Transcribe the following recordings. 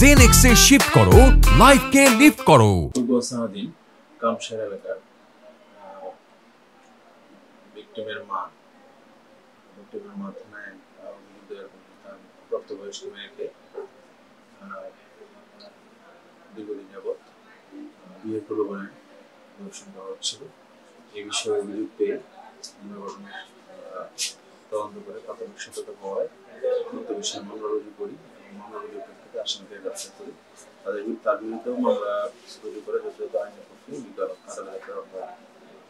জেনেক্সে shift করো, লাইফকে lift করো। পূর্ব সাহাদিন কামশের এলাকার ভিক্টিমের মা থানায় তার প্রাপ্তবয়স্ক মেয়েকে দীর্ঘদিন যাবৎ বিয়ের প্রলোভনে ধর্ষণ করা হচ্ছিল। এই বিষয়ে অভিযোগ পেয়ে আমরা ঘটনার তদন্ত করে প্রাথমিক সতর্ক হওয়ায় উক্ত বিষয়ে মামলা রুজু করি এবং মামলা রুজুর প্রেক্ষিতে আসামিকে গ্রেপ্তার করি। তার বিরুদ্ধেও মামলা রুজু করে যথাযথ আইনের পক্ষে আদালতে প্রেরণ করা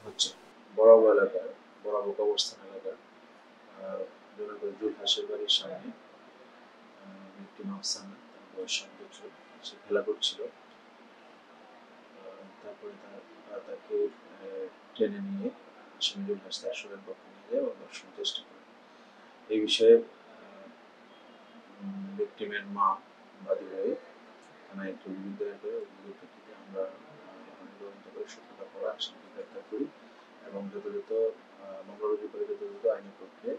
হচ্ছে। বড়াবো এলাকার বড়াবো কবরস্থান এলাকার জনৈক জুলহাসের বাড়ির সামনে ভিকটিম আফসানা, তার বয়স 7 বছর, সে খেলা করছিল। তারপরে তাকে টেনে নিয়ে আসামি জুলহাস তার শরীর পক্ষে নিয়ে যায় এবং ধর্ষণের চেষ্টা করে। এই বিষয়ে ভিকটিমের মা বাদী হয়ে থানায় একটি অভিযোগ দায়ের করে। অভিযোগের প্রেক্ষিতে আমরা তদন্ত করে সত্যতা করে আসামিকে গ্রেপ্তার করি এবং যথাযথ মামলা রুজু করে যথাযথ আইনি পক্ষে